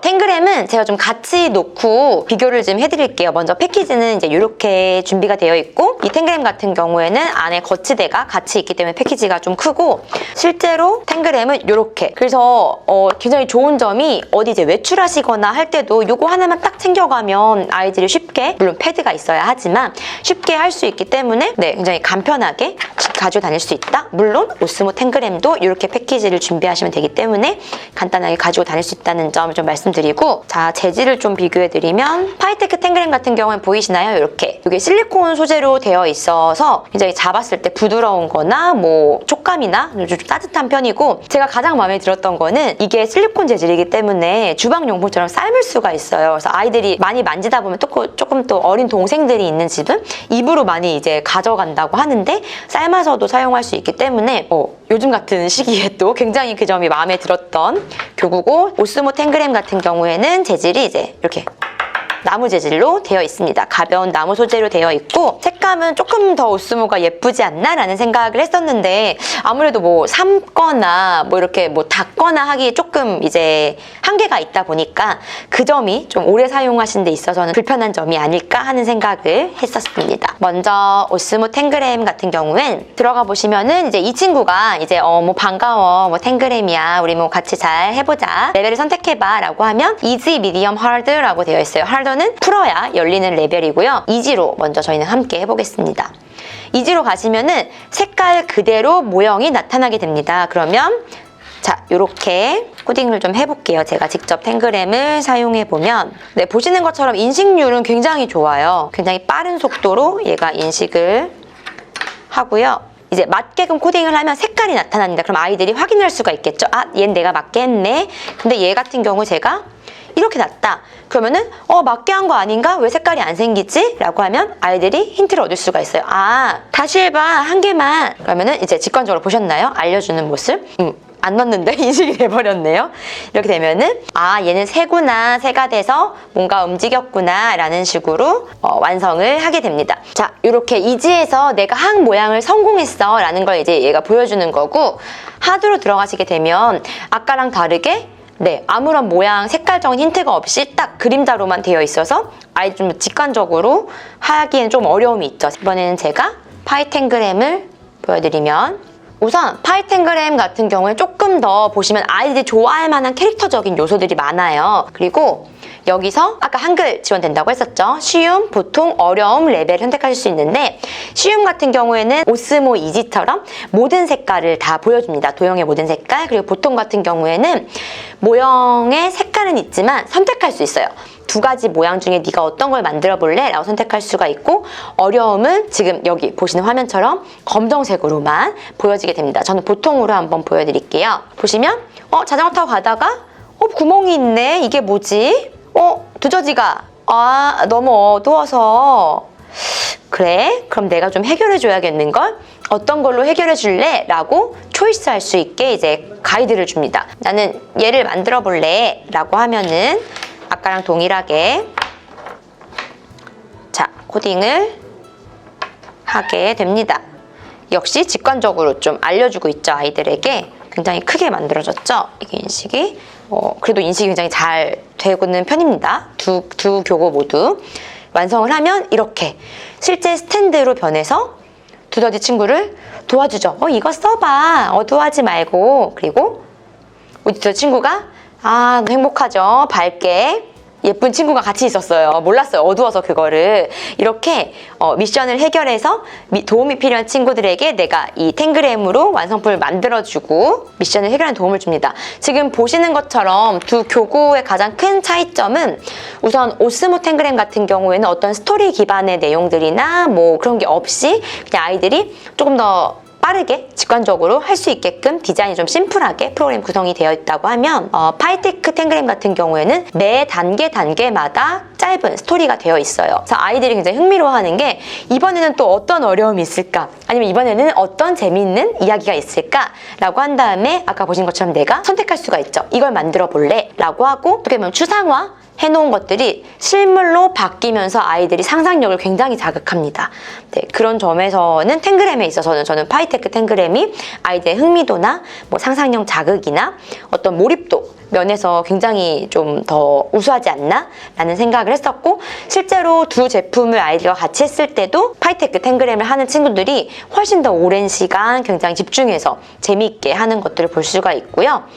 탱그램은 제가 좀 같이 놓고 비교를 좀 해드릴게요. 먼저 패키지는 이제 이렇게 준비가 되어 있고, 이 탱그램 같은 경우에는 안에 거치대가 같이 있기 때문에 패키지가 좀 크고, 실제로 탱그램은 이렇게. 그래서 굉장히 좋은 점이 어디 이제 외출하시거나 할 때도 이거 하나만 딱 챙겨가면 아이들이 쉽게, 물론 패드가 있어야 하지만 쉽게 할 수 있기 때문에 굉장히 간편하게 가지고 다닐 수 있다. 물론 오스모 탱그램도 이렇게 패키지를 준비하시면 되기 때문에 간단하게 가지고 다닐 수 있다는 점을 좀 말씀드리고, 자, 재질을 좀 비교해드리면 파이테크 탱그램 같은 경우는 보이시나요? 이렇게 이게 실리콘 소재로 되어 있어서 굉장히 잡았을 때 부드러운 거나 뭐 촉감이나 좀 따뜻한 편이고, 제가 가장 마음에 들었던 거는 이게 실리콘 재질이기 때문에 주방용품처럼 삶을 수가 있어요. 그래서 아이들이 많이 만지다 보면 조금 또 어린 동생들이 있는 집은 입으로 많이 이제 가져간다고 하는데, 삶아서도 사용할 수 있기 때문에 요즘 같은 시기에 또 굉장히 그 점이 마음에 들었던 교구고, 오스모 탱그램 같은 경우에는 재질이 이제 이렇게 나무 재질로 되어 있습니다. 가벼운 나무 소재로 되어 있고, 색감은 조금 더 오스모가 예쁘지 않나 라는 생각을 했었는데, 아무래도 뭐 삶거나 뭐 이렇게 뭐 닦거나 하기에 조금 이제 한계가 있다 보니까 그 점이 좀 오래 사용하시는 데 있어서는 불편한 점이 아닐까 하는 생각을 했었습니다. 먼저 오스모 탱그램 같은 경우엔 들어가 보시면은 이제 이 친구가 이제 뭐 반가워, 뭐 탱그램이야, 우리 뭐 같이 잘 해보자, 레벨을 선택해봐 라고 하면 easy, medium, hard 라고 되어 있어요. hard는 풀어야 열리는 레벨이고요. easy로 먼저 저희는 함께 해보겠습니다. easy로 가시면은 색깔 그대로 모형이 나타나게 됩니다. 그러면 자, 요렇게 코딩을 좀 해볼게요. 제가 직접 탱그램을 사용해보면 보시는 것처럼 인식률은 굉장히 좋아요. 굉장히 빠른 속도로 얘가 인식을 하고요. 이제 맞게끔 코딩을 하면 색깔이 나타납니다. 그럼 아이들이 확인할 수가 있겠죠. 아, 얘는 내가 맞게 했네. 근데 얘 같은 경우 제가 이렇게 났다. 그러면은 맞게 한 거 아닌가? 왜 색깔이 안 생기지? 라고 하면 아이들이 힌트를 얻을 수가 있어요. 아, 다시 해봐. 한 개만. 그러면은 이제 직관적으로 보셨나요? 알려주는 모습. 안 넣었는데 인식이 돼버렸네요. 이렇게 되면은 아, 얘는 새구나, 새가 돼서 뭔가 움직였구나 라는 식으로 완성을 하게 됩니다. 자, 이렇게 이지에서 내가 한 모양을 성공했어 라는 걸 이제 얘가 보여주는 거고, 하드로 들어가시게 되면 아까랑 다르게 아무런 모양, 색깔적인 힌트가 없이 딱 그림자로만 되어 있어서 아이 좀 직관적으로 하기엔 좀 어려움이 있죠. 이번에는 제가 파이탱그램을 보여드리면, 우선 파이탱그램 같은 경우에 조금 더 보시면 아이들이 좋아할 만한 캐릭터적인 요소들이 많아요. 그리고 여기서 아까 한글 지원된다고 했었죠. 쉬움, 보통, 어려움, 레벨 선택하실 수 있는데, 쉬움 같은 경우에는 오스모 이지처럼 모든 색깔을 다 보여줍니다. 도형의 모든 색깔. 그리고 보통 같은 경우에는 모형의 색깔은 있지만 선택할 수 있어요. 두 가지 모양 중에 네가 어떤 걸 만들어 볼래? 라고 선택할 수가 있고, 어려움은 지금 여기 보시는 화면처럼 검정색으로만 보여지게 됩니다. 저는 보통으로 한번 보여드릴게요. 보시면 자전거 타고 가다가 구멍이 있네. 이게 뭐지? 두저지가 너무 어두워서 그래? 그럼 내가 좀 해결해 줘야겠는걸? 어떤 걸로 해결해 줄래? 라고 초이스 할 수 있게 이제 가이드를 줍니다. 나는 얘를 만들어 볼래? 라고 하면은 아까랑 동일하게 자, 코딩을 하게 됩니다. 역시 직관적으로 좀 알려주고 있죠. 아이들에게 굉장히 크게 만들어졌죠. 이게 인식이 그래도 인식이 굉장히 잘 되고는 편입니다. 두 교고 모두 완성을 하면 이렇게 실제 스탠드로 변해서 두더지 친구를 도와주죠. 이거 써봐. 어두워하지 말고. 그리고 우리 두더지 친구가 너무 행복하죠. 밝게 예쁜 친구가 같이 있었어요. 몰랐어요. 어두워서 그거를. 이렇게 미션을 해결해서 도움이 필요한 친구들에게 내가 이 탱그램으로 완성품을 만들어주고 미션을 해결하는 도움을 줍니다. 지금 보시는 것처럼 두 교구의 가장 큰 차이점은, 우선 오스모 탱그램 같은 경우에는 어떤 스토리 기반의 내용들이나 뭐 그런 게 없이 그냥 아이들이 조금 더 빠르게 직관적으로 할 수 있게끔 디자인이 좀 심플하게 프로그램 구성이 되어 있다고 하면, 파이테크 탱그램 같은 경우에는 매 단계마다 짧은 스토리가 되어 있어요. 그래서 아이들이 굉장히 흥미로워하는 게, 이번에는 또 어떤 어려움이 있을까? 아니면 이번에는 어떤 재미있는 이야기가 있을까? 라고 한 다음에 아까 보신 것처럼 내가 선택할 수가 있죠. 이걸 만들어 볼래? 라고 하고, 어떻게 보면 추상화 해놓은 것들이 실물로 바뀌면서 아이들이 상상력을 굉장히 자극합니다. 네, 그런 점에서는 탱그램에 있어서는 저는 파이테크 탱그램이 아이들의 흥미도나 뭐 상상력 자극이나 어떤 몰입도 면에서 굉장히 좀 더 우수하지 않나? 라는 생각을 했었고, 실제로 두 제품을 아이들과 같이 했을 때도 파이테크 탱그램을 하는 친구들이 훨씬 더 오랜 시간 굉장히 집중해서 재미있게 하는 것들을 볼 수가 있고요.